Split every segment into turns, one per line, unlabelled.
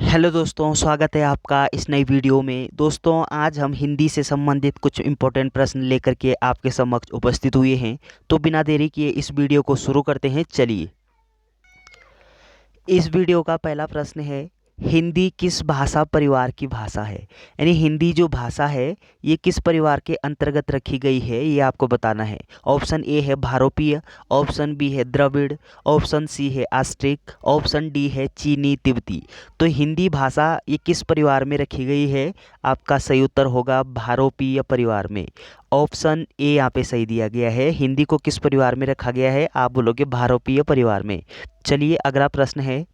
Hello दोस्तों, स्वागत है आपका इस नई वीडियो में। दोस्तों, आज हम हिंदी से संबंधित कुछ इम्पोर्टेंट प्रश्न लेकर के आपके समक्ष उपस्थित हुए हैं। तो बिना देरी किए इस वीडियो को शुरू करते हैं। चलिए, इस वीडियो का पहला प्रश्न है, हिंदी किस भाषा परिवार की भाषा है? यानी हिंदी जो भाषा है ये किस परिवार के अंतर्गत रखी गई है, ये आपको बताना है। ऑप्शन ए है भारोपीय, ऑप्शन बी है द्रविड़, ऑप्शन सी है आस्ट्रिक, ऑप्शन डी है चीनी तिब्बती। तो हिंदी भाषा ये किस परिवार में रखी गई है? आपका सही उत्तर होगा भारोपीय परिवार में। ऑप्शन ए यहाँ पे सही दिया गया है। हिंदी को किस परिवार में रखा गया है? आप बोलोगे भारोपीय परिवार में। चलिए, अगला प्रश्न है,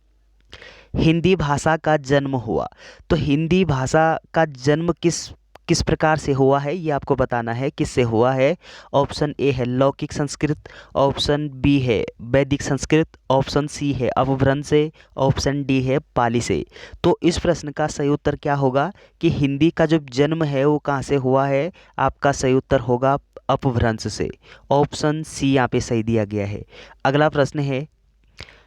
हिंदी भाषा का जन्म हुआ। तो हिंदी भाषा का जन्म किस किस प्रकार से हुआ है, ये आपको बताना है किससे हुआ है। ऑप्शन ए है लौकिक संस्कृत, ऑप्शन बी है वैदिक संस्कृत, ऑप्शन सी है अपभ्रंश से, ऑप्शन डी है पाली से। तो इस प्रश्न का सही उत्तर क्या होगा कि हिंदी का जो जन्म है वो कहाँ से हुआ है? आपका सही उत्तर होगा अपभ्रंश से। ऑप्शन सी यहाँ पे सही दिया गया है। अगला प्रश्न है,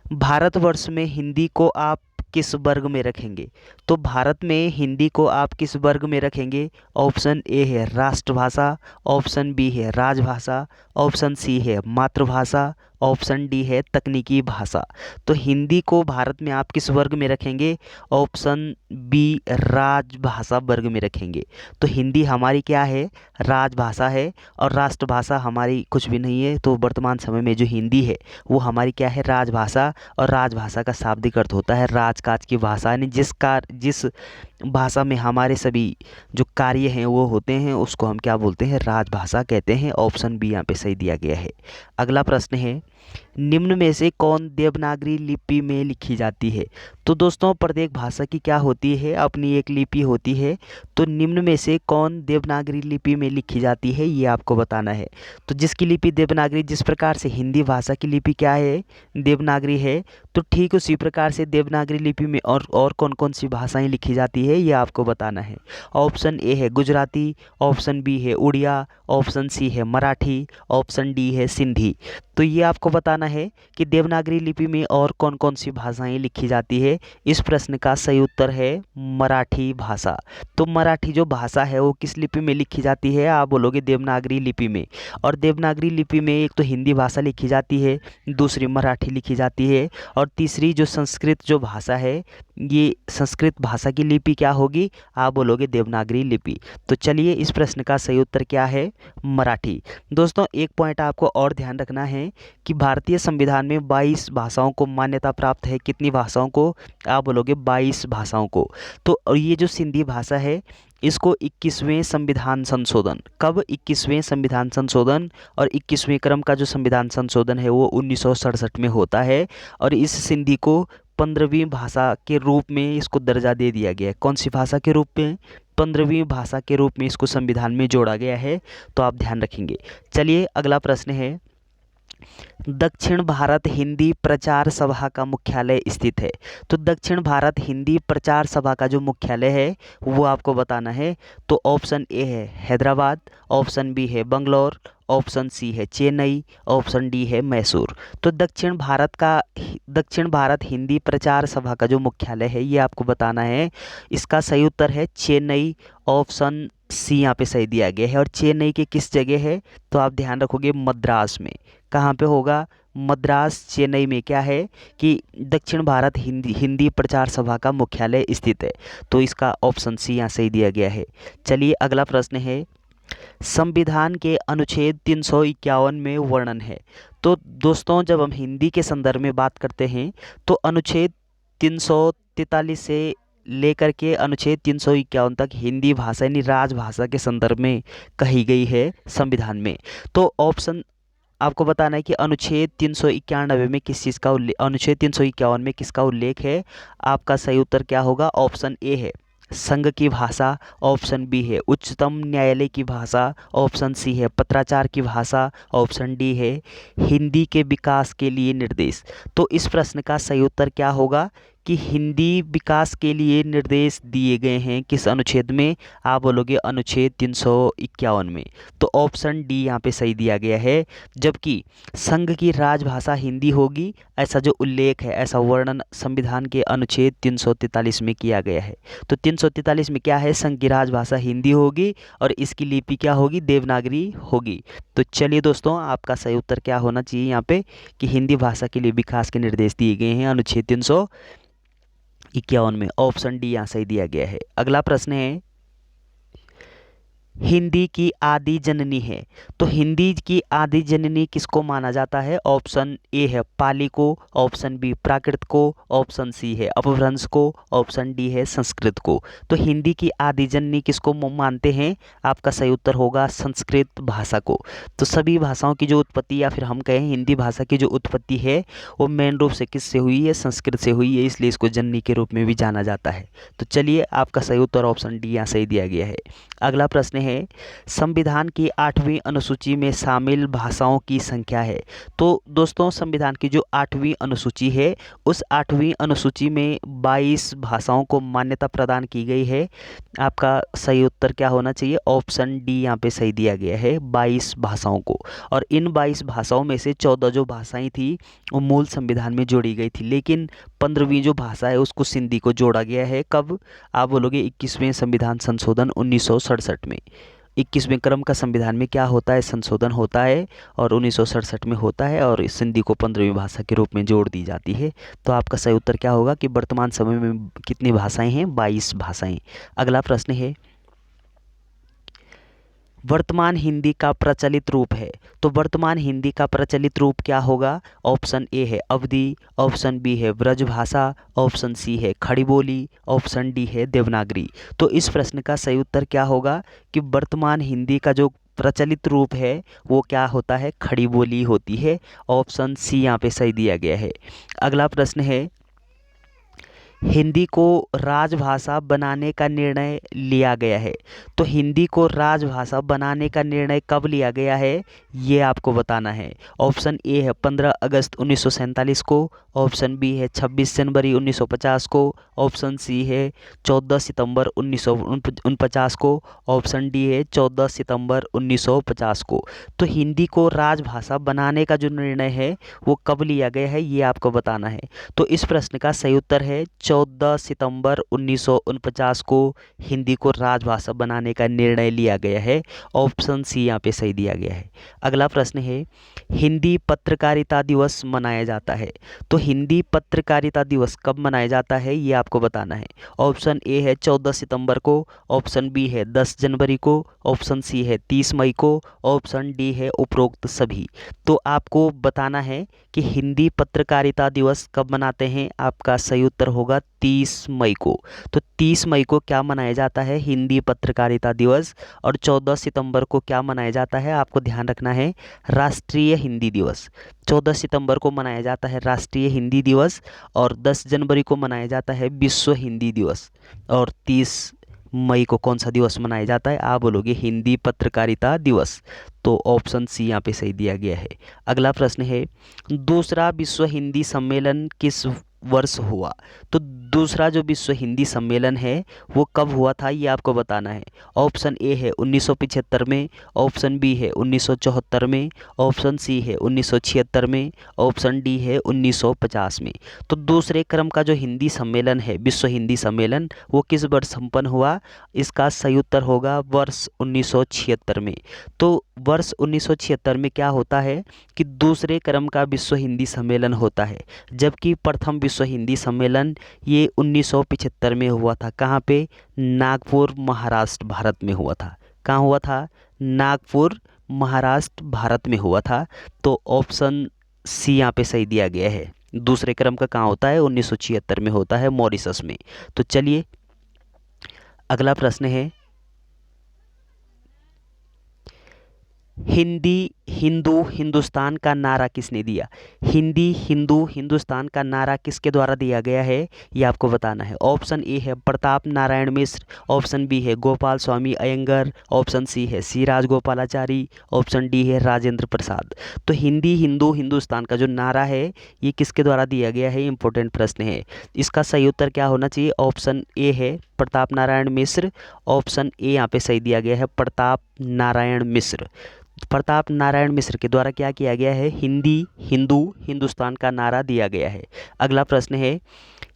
भारतवर्ष में हिंदी को आप किस वर्ग में रखेंगे? तो भारत में हिंदी को आप किस वर्ग में रखेंगे? ऑप्शन ए है राष्ट्रभाषा, ऑप्शन बी है राजभाषा, ऑप्शन सी है मातृभाषा, ऑप्शन डी है तकनीकी भाषा। तो हिंदी को भारत में आप किस वर्ग में रखेंगे? ऑप्शन बी राजभाषा वर्ग में रखेंगे। तो हिंदी हमारी क्या है? राजभाषा है, और राष्ट्रभाषा हमारी कुछ भी नहीं है। तो वर्तमान समय में जो हिंदी है वो हमारी क्या है? राजभाषा। और राजभाषा का शाब्दिक अर्थ होता है राजकाज की भाषा, यानी जिस भाषा में हमारे सभी जो कार्य हैं वो होते हैं उसको हम क्या बोलते हैं? राजभाषा कहते हैं। ऑप्शन बी यहाँ पे सही दिया गया है। अगला प्रश्न है, निम्न में से कौन देवनागरी लिपि में लिखी जाती है? तो दोस्तों, प्रत्येक भाषा की क्या होती है? अपनी एक लिपि होती है। तो निम्न में से कौन देवनागरी लिपि में लिखी जाती है, ये आपको बताना है। तो जिसकी लिपि देवनागरी, जिस प्रकार से हिंदी भाषा की लिपि क्या है? देवनागरी है। तो ठीक उसी प्रकार से देवनागरी लिपि में और कौन कौन सी भाषाएं लिखी जाती है, ये आपको बताना है। ऑप्शन ए है गुजराती, ऑप्शन बी है उड़िया, ऑप्शन सी है मराठी, ऑप्शन डी है सिंधी। तो ये आपको बताना है कि देवनागरी लिपि में और कौन कौन सी भाषाएं लिखी जाती है। इस प्रश्न का सही उत्तर है मराठी भाषा। तो मराठी जो भाषा है वो किस लिपि में लिखी जाती है? आप बोलोगे देवनागरी लिपि में। और देवनागरी लिपि में एक तो हिंदी भाषा लिखी जाती है, दूसरी मराठी लिखी जाती है, और तीसरी जो संस्कृत जो भाषा है, ये संस्कृत भाषा की लिपि क्या होगी? आप बोलोगे देवनागरी लिपि। तो चलिए, इस प्रश्न का सही उत्तर क्या है? मराठी। दोस्तों, एक पॉइंट आपको और ध्यान रखना है कि भारतीय संविधान में 22 भाषाओं को मान्यता प्राप्त है। कितनी भाषाओं को? आप बोलोगे 22 भाषाओं को। तो और ये जो सिंधी भाषा है इसको 21वें संविधान संशोधन, कब? 21वें संविधान संशोधन, और 21वें क्रम का जो संविधान संशोधन है वो 1967 में होता है। और इस सिंधी को 15वीं भाषा के रूप में इसको दर्जा दे दिया गया है। कौन सी भाषा के रूप में? 15वीं भाषा के रूप में इसको संविधान में जोड़ा गया है। तो आप ध्यान रखेंगे। चलिए, अगला प्रश्न है, दक्षिण भारत हिंदी प्रचार सभा का मुख्यालय स्थित है। तो दक्षिण भारत हिंदी प्रचार सभा का जो मुख्यालय है वो आपको बताना है। तो ऑप्शन ए है हैदराबाद, ऑप्शन बी है बंगलोर, ऑप्शन सी है चेन्नई, ऑप्शन डी है मैसूर। तो दक्षिण भारत हिंदी प्रचार सभा का जो मुख्यालय है ये आपको बताना है। इसका सही उत्तर है चेन्नई। ऑप्शन सी यहाँ पे सही दिया गया है। और चेन्नई के किस जगह है? तो आप ध्यान रखोगे मद्रास में। कहाँ पे होगा? मद्रास, चेन्नई में क्या है कि दक्षिण भारत हिंदी प्रचार सभा का मुख्यालय स्थित है। तो इसका ऑप्शन सी यहाँ सही दिया गया है। चलिए, अगला प्रश्न है, संविधान के अनुच्छेद 351 में वर्णन है। तो दोस्तों, जब हम हिंदी के संदर्भ में बात करते हैं तो अनुच्छेद 343 से लेकर के अनुच्छेद 351 तक हिंदी भाषा यानी राजभाषा के संदर्भ में कही गई है संविधान में। तो ऑप्शन आपको बताना है कि अनुच्छेद 391 में किस चीज़ का अनुच्छेद 351 में किसका उल्लेख है? आपका सही उत्तर क्या होगा? ऑप्शन ए है संघ की भाषा, ऑप्शन बी है उच्चतम न्यायालय की भाषा, ऑप्शन सी है पत्राचार की भाषा, ऑप्शन डी है हिंदी के विकास के लिए निर्देश। तो इस प्रश्न का सही उत्तर क्या होगा कि हिंदी विकास के लिए निर्देश दिए गए हैं किस अनुच्छेद में? आप बोलोगे अनुच्छेद 351 में। तो ऑप्शन डी यहाँ पे सही दिया गया है। जबकि संघ की राजभाषा हिंदी होगी, ऐसा जो उल्लेख है, ऐसा वर्णन संविधान के अनुच्छेद 343 में किया गया है। तो 343 में क्या है? संघ की राजभाषा हिंदी होगी और इसकी लिपि क्या होगी? देवनागरी होगी। तो चलिए दोस्तों, आपका सही उत्तर क्या होना चाहिए यहाँ पे कि हिंदी भाषा के लिए विकास के निर्देश दिए गए हैं अनुच्छेद 351 में। ऑप्शन डी यहाँ सही दिया गया है। अगला प्रश्न है, हिंदी की आदि जननी है। तो हिंदी की आदि जननी किसको माना जाता है? ऑप्शन ए है पाली को, ऑप्शन बी प्राकृत को, ऑप्शन सी है अपभ्रंश को, ऑप्शन डी है संस्कृत को। तो हिंदी की आदि जननी किसको मानते हैं? आपका सही उत्तर होगा संस्कृत भाषा को। तो सभी भाषाओं की जो उत्पत्ति, या फिर हम कहें हिंदी भाषा की जो उत्पत्ति है, वो मेन रूप से किससे हुई है? संस्कृत से हुई है, इसलिए इसको जननी के रूप में भी जाना जाता है। तो चलिए, आपका सही उत्तर ऑप्शन डी यहाँ सही दिया गया है। अगला प्रश्न है, संविधान की 8वीं अनुसूची में शामिल भाषाओं की संख्या है। तो दोस्तों, संविधान की जो 8वीं अनुसूची है, उस 8वीं अनुसूची में 22 भाषाओं को मान्यता प्रदान की गई है। आपका सही उत्तर क्या होना चाहिए? ऑप्शन डी यहाँ पे सही दिया गया है, 22 भाषाओं को। और इन 22 भाषाओं में से 14 जो भाषाएं थी वो मूल संविधान में जोड़ी गई थी, लेकिन 15वीं जो भाषा है उसको सिंधी को जोड़ा गया है। कब? आप बोलोगे 21वें संविधान संशोधन 1967 में। 21वें क्रम का संविधान में क्या होता है? संशोधन होता है, और 1967 में होता है, और सिंधी को 15वीं भाषा के रूप में जोड़ दी जाती है। तो आपका सही उत्तर क्या होगा कि वर्तमान समय में कितनी भाषाएं हैं? 22 भाषाएं। अगला प्रश्न है, वर्तमान हिंदी का प्रचलित रूप है। तो वर्तमान हिंदी का प्रचलित रूप क्या होगा? ऑप्शन ए है अवधी, ऑप्शन बी है ब्रजभाषा, ऑप्शन सी है खड़ी बोली, ऑप्शन डी है देवनागरी। तो इस प्रश्न का सही उत्तर क्या होगा कि वर्तमान हिंदी का जो प्रचलित रूप है वो क्या होता है? खड़ी बोली होती है। ऑप्शन सी यहाँ पे सही दिया गया है। अगला प्रश्न है, हिंदी को राजभाषा बनाने का निर्णय लिया गया है। तो हिंदी को राजभाषा बनाने का निर्णय कब लिया गया है, ये आपको बताना है। ऑप्शन ए है 15 अगस्त 1947 को, ऑप्शन बी है 26 जनवरी 1950 को, ऑप्शन सी है 14 सितंबर 1949 को, ऑप्शन डी है 14 सितंबर 1950 को। तो हिंदी को राजभाषा बनाने का जो निर्णय है वो कब लिया गया है, ये आपको बताना है। तो इस प्रश्न का सही उत्तर है 14 सितंबर 1949 को हिंदी को राजभाषा बनाने का निर्णय लिया गया है। ऑप्शन सी यहाँ पे सही दिया गया है। अगला प्रश्न है, हिंदी पत्रकारिता दिवस मनाया जाता है। तो हिंदी पत्रकारिता दिवस कब मनाया जाता है, ये आपको बताना है। ऑप्शन ए है 14 सितंबर को, ऑप्शन बी है 10 जनवरी को, ऑप्शन सी है 30 मई को, ऑप्शन डी है उपरोक्त सभी। तो आपको बताना है कि हिंदी पत्रकारिता दिवस कब मनाते हैं। आपका सही उत्तर होगा 30 मई को। तो 30 मई को क्या मनाया जाता है? हिंदी पत्रकारिता दिवस। और 14 सितंबर को क्या मनाया जाता है? आपको ध्यान रखना है, राष्ट्रीय हिंदी दिवस। 14 सितंबर को मनाया जाता है राष्ट्रीय हिंदी दिवस, और 10 जनवरी को मनाया जाता है विश्व हिंदी दिवस, और 30 मई को कौन सा दिवस मनाया जाता है? आप बोलोगे हिंदी पत्रकारिता दिवस। तो ऑप्शन सी यहाँ पे सही दिया गया है। अगला प्रश्न है, दूसरा विश्व हिंदी सम्मेलन किस वर्ष हुआ? तो दूसरा जो विश्व हिंदी सम्मेलन है वो कब हुआ था, ये आपको बताना है। ऑप्शन ए है 1975 में, ऑप्शन बी है 1974 में, ऑप्शन सी है 1976 में, ऑप्शन डी है 1950 में। तो दूसरे क्रम का जो हिंदी सम्मेलन है, विश्व हिंदी सम्मेलन, वो किस वर्ष संपन्न हुआ? इसका सही उत्तर होगा वर्ष 1976 में। तो वर्ष 1976 में क्या होता है कि दूसरे क्रम का विश्व हिंदी सम्मेलन होता है, जबकि प्रथम विश्व हिंदी सम्मेलन ये 1975 में हुआ था। कहाँ पे? नागपुर, महाराष्ट्र, भारत में हुआ था। कहाँ हुआ था? नागपुर, महाराष्ट्र, भारत में हुआ था। तो ऑप्शन सी यहाँ पे सही दिया गया है। दूसरे क्रम का कहाँ होता है? 1976 में होता है, मॉरिशस में। तो चलिए, अगला प्रश्न है, हिंदी हिंदू हिंदुस्तान का नारा किसने दिया? हिंदी हिंदू हिंदुस्तान का नारा किसके द्वारा दिया गया है, ये आपको बताना है। ऑप्शन ए है प्रताप नारायण मिश्र, ऑप्शन बी है गोपाल स्वामी अयंगर, ऑप्शन सी है सी राजगोपालाचारी, ऑप्शन डी है राजेंद्र प्रसाद। तो हिंदी हिंदू हिंदुस्तान का जो नारा है ये किसके द्वारा दिया गया है, इंपॉर्टेंट प्रश्न है। इसका सही उत्तर क्या होना चाहिए? ऑप्शन ए है प्रताप नारायण मिश्र। ऑप्शन ए यहाँ पे सही दिया गया है, प्रताप नारायण मिश्र। प्रताप नारायण मिश्र के द्वारा क्या किया गया है? हिंदी हिंदू हिंदुस्तान का नारा दिया गया है। अगला प्रश्न है,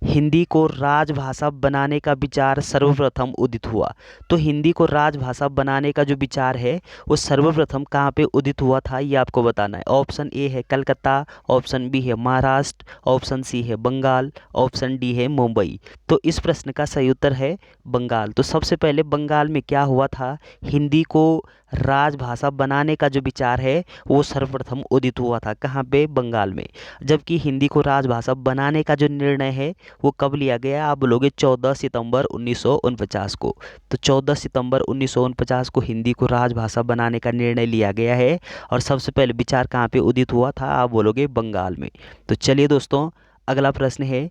हिंदी को राजभाषा बनाने का विचार सर्वप्रथम उदित हुआ। तो हिंदी को राजभाषा बनाने का जो विचार है वो सर्वप्रथम कहाँ पे उदित हुआ था, ये आपको बताना है। ऑप्शन ए है कलकत्ता, ऑप्शन बी है महाराष्ट्र, ऑप्शन सी है बंगाल, ऑप्शन डी है मुंबई। तो इस प्रश्न का सही उत्तर है बंगाल। तो सबसे पहले बंगाल में क्या हुआ था, हिंदी को राजभाषा बनाने का जो विचार है वो सर्वप्रथम उदित हुआ था। कहाँ पे? बंगाल में। जबकि हिंदी को राजभाषा बनाने का जो निर्णय है वो कब लिया गया? आप बोलोगे 14 सितंबर 1949 को। तो 14 सितंबर 1949 को हिंदी को राजभाषा बनाने का निर्णय लिया गया है। और सबसे पहले विचार कहाँ पे उदित हुआ था? आप बोलोगे बंगाल में। तो चलिए दोस्तों, अगला प्रश्न है,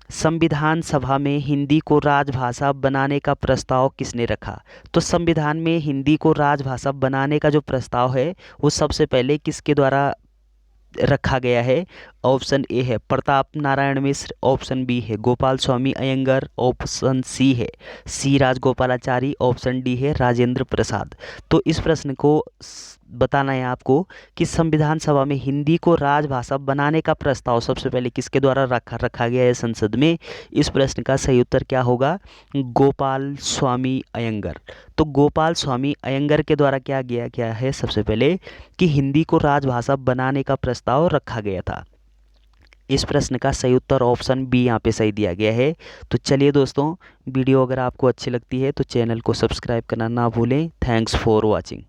संविधान सभा में हिंदी को राजभाषा बनाने का प्रस्ताव किसने रखा? तो संविधान में हिंदी को राजभाषा बनाने का जो प्रस्ताव है वो सबसे पहले किसके द्वारा रखा गया है? ऑप्शन ए है प्रताप नारायण मिश्र, ऑप्शन बी है गोपाल स्वामी अयंगर, ऑप्शन सी है सी राजगोपालाचारी, ऑप्शन डी है राजेंद्र प्रसाद। तो इस प्रश्न को बताना है आपको कि संविधान सभा में हिंदी को राजभाषा बनाने का प्रस्ताव सबसे पहले किसके द्वारा रखा गया है संसद में। इस प्रश्न का सही उत्तर क्या होगा? गोपाल स्वामी अयंगर। तो गोपाल स्वामी अयंगर के द्वारा क्या किया गया है सबसे पहले कि हिंदी को राजभाषा बनाने का प्रस्ताव रखा गया था। इस प्रश्न का सही उत्तर ऑप्शन बी यहाँ पे सही दिया गया है। तो चलिए दोस्तों, वीडियो अगर आपको अच्छी लगती है तो चैनल को सब्सक्राइब करना ना भूलें। Thanks for watching.